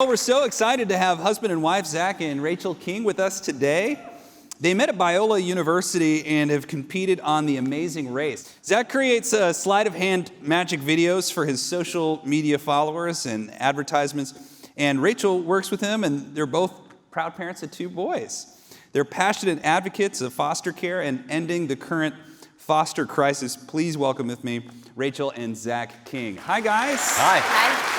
Well, we're so excited to have husband and wife Zach and Rachel King with us today. They met at Biola University and have competed on The Amazing Race. Zach creates sleight of hand magic videos for his social media followers and advertisements, and Rachel works with him, and they're both proud parents of 2 boys. They're passionate advocates of foster care and ending the current foster crisis. Please welcome with me Rachel and Zach King. Hi, guys. Hi. Hi.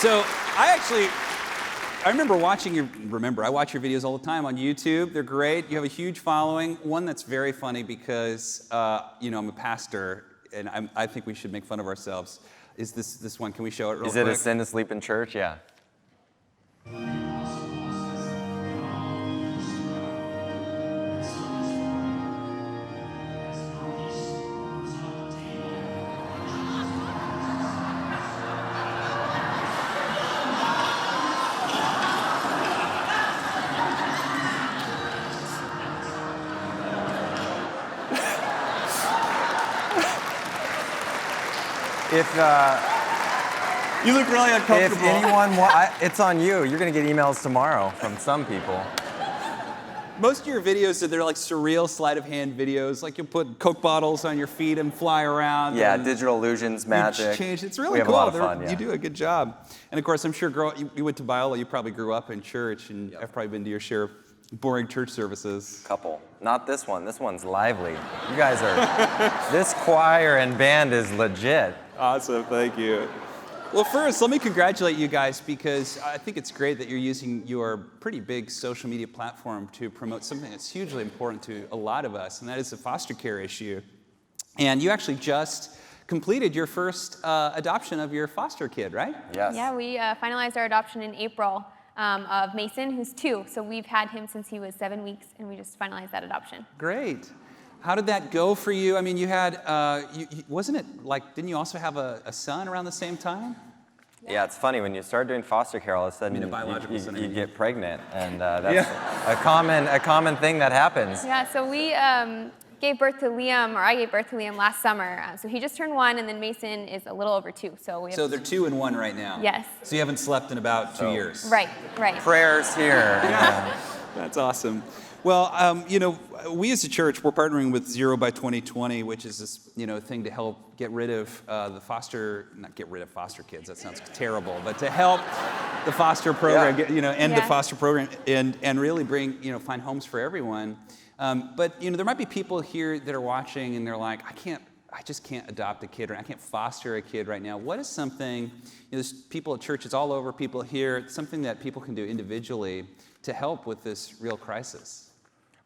So I watch your videos all the time on YouTube. They're great. You have a huge following. One that's very funny because, I'm a pastor, and I think we should make fun of ourselves. Is this one? Can we show it real quick? Is it a sin to sleep in church? Yeah. You look really uncomfortable. If anyone, it's on you. You're gonna get emails tomorrow from some people. Most of your videos, they're like surreal sleight of hand videos. Like you'll put Coke bottles on your feet and fly around. Yeah, and digital illusions, magic. It's really we have cool. A lot of fun, yeah. You do a good job. And of course, I'm sure you went to Biola. You probably grew up in church, and I've probably been to your share of boring church services. Couple. Not this one. This one's lively. You guys are. This choir and band is legit. Awesome, thank you. Well, first, let me congratulate you guys because I think it's great that you're using your pretty big social media platform to promote something that's hugely important to a lot of us, and that is the foster care issue. And you actually just completed your first adoption of your foster kid, right? Yes. Yeah, we finalized our adoption in April of Mason, who's 2. So we've had him since he was 7 weeks, and we just finalized that adoption. Great. How did that go for you? I mean, you had, wasn't it like, didn't you also have a son around the same time? Yeah, it's funny. When you start doing foster care, all of a sudden you get pregnant, and that's a common thing that happens. Yeah, so we gave birth to Liam, or I gave birth to Liam last summer. So he just turned 1, and then Mason is a little over 2. So they're 2 and 1 right now? Yes. So you haven't slept in about 2 years? Right. Prayers here. Yeah. That's awesome. Well, we as a church, we're partnering with 0 by 2020, which is this, thing to help get rid of not get rid of foster kids, that sounds terrible, but to help the foster program, end the foster program and really bring, find homes for everyone. But, there might be people here that are watching and they're like, I just can't adopt a kid, or I can't foster a kid right now. What is something, there's people at churches all over, people here, something that people can do individually to help with this real crisis?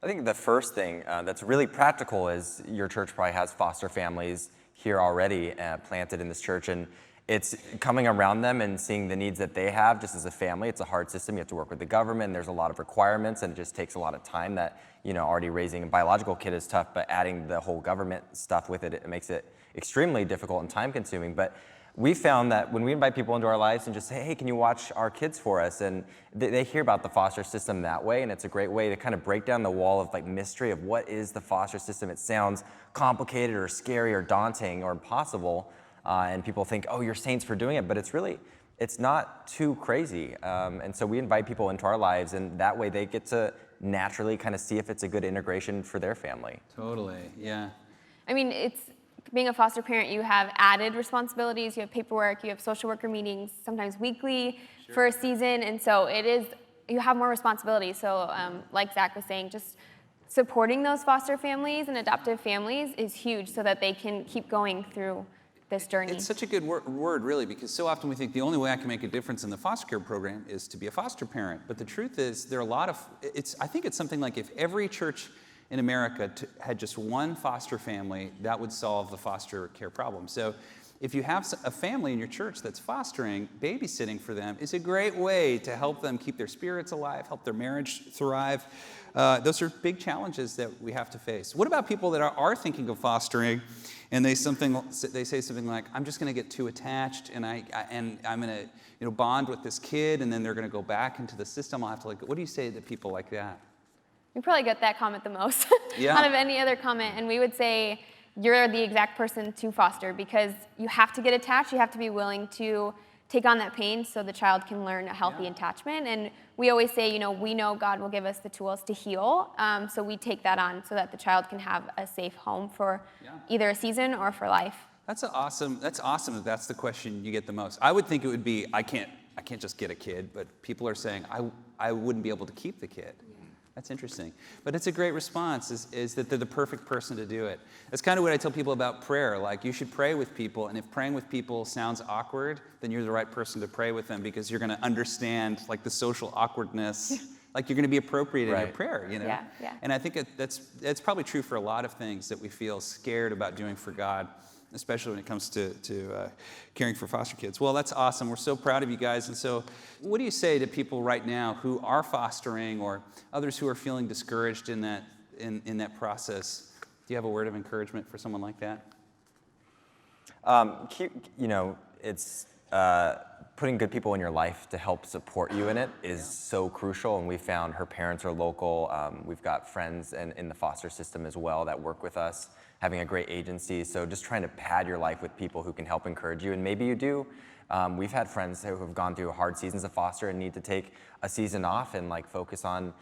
I think the first thing that's really practical is your church probably has foster families here already planted in this church, and it's coming around them and seeing the needs that they have just as a family. It's a hard system. You have to work with the government, and there's a lot of requirements, and it just takes a lot of time that, already raising a biological kid is tough, but adding the whole government stuff with it, it makes it extremely difficult and time consuming. But we found that when we invite people into our lives and just say, hey, can you watch our kids for us? And they hear about the foster system that way, and it's a great way to kind of break down the wall of like mystery of what is the foster system. It sounds complicated or scary or daunting or impossible, and people think, oh, you're saints for doing it, but it's not too crazy. And so we invite people into our lives, and that way they get to naturally kind of see if it's a good integration for their family. Totally, yeah. I mean, being a foster parent, you have added responsibilities, you have paperwork, you have social worker meetings, sometimes weekly for a season, and so you have more responsibility. So like Zach was saying, just supporting those foster families and adoptive families is huge so that they can keep going through this journey. It's such a good word, really, because so often we think the only way I can make a difference in the foster care program is to be a foster parent. But the truth is, there are a lot of, I think it's something like if every church in America had just one foster family, that would solve the foster care problem. So if you have a family in your church that's fostering, babysitting for them is a great way to help them keep their spirits alive, help their marriage thrive. Those are big challenges that we have to face. What about people that are thinking of fostering, and they say something like, I'm just going to get too attached, and I'm going to bond with this kid, and then they're going to go back into the system. I'll have to what do you say to people like that? We probably get that comment the most Yeah. out of any other comment, and we would say you're the exact person to foster because you have to get attached, you have to be willing to take on that pain so the child can learn a healthy attachment. And we always say, we know God will give us the tools to heal. So we take that on so that the child can have a safe home for either a season or for life. That's awesome that that's the question you get the most. I would think it would be, I can't just get a kid, but people are saying, I wouldn't be able to keep the kid. That's interesting. But it's a great response, is that they're the perfect person to do it. That's kind of what I tell people about prayer. Like, you should pray with people, and if praying with people sounds awkward, then you're the right person to pray with them, because you're going to understand, like, the social awkwardness. Like, you're going to be appropriate in your prayer, Yeah. And I think that's probably true for a lot of things that we feel scared about doing for God, especially when it comes to caring for foster kids. Well, that's awesome. We're so proud of you guys. And so what do you say to people right now who are fostering, or others who are feeling discouraged in that process? Do you have a word of encouragement for someone like that? It's putting good people in your life to help support you in it is so crucial. And we found her parents are local. We've got friends in the foster system as well that work with us, having a great agency. So just trying to pad your life with people who can help encourage you. And maybe you do. We've had friends who have gone through hard seasons of foster and need to take a season off and focus on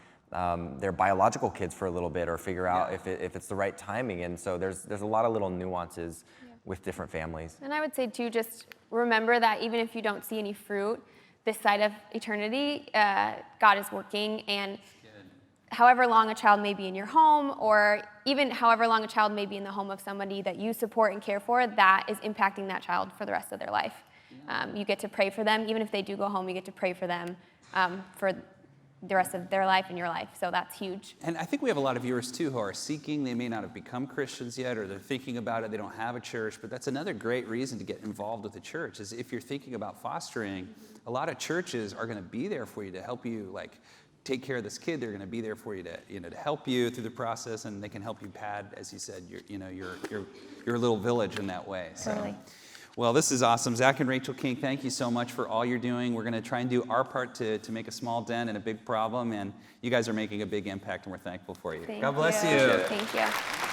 their biological kids for a little bit, or figure out if it's the right timing. And so there's a lot of little nuances with different families. And I would say too, just remember that even if you don't see any fruit this side of eternity, God is working. And however long a child may be in your home, or even however long a child may be in the home of somebody that you support and care for, that is impacting that child for the rest of their life. You get to pray for them. Even if they do go home, you get to pray for them for the rest of their life and your life. So that's huge. And I think we have a lot of viewers too who are seeking. They may not have become Christians yet, or they're thinking about it. They don't have a church, but that's another great reason to get involved with the church. Is if you're thinking about fostering, a lot of churches are going to be there for you to help you, take care of this kid. They're going to be there for you to help you through the process, and they can help you pad, as you said, your little village in that way. So. Totally. Well, this is awesome. Zach and Rachel King, thank you so much for all you're doing. We're going to try and do our part to make a small dent in a big problem, and you guys are making a big impact, and we're thankful for you. Thank God bless you. you. Thank you.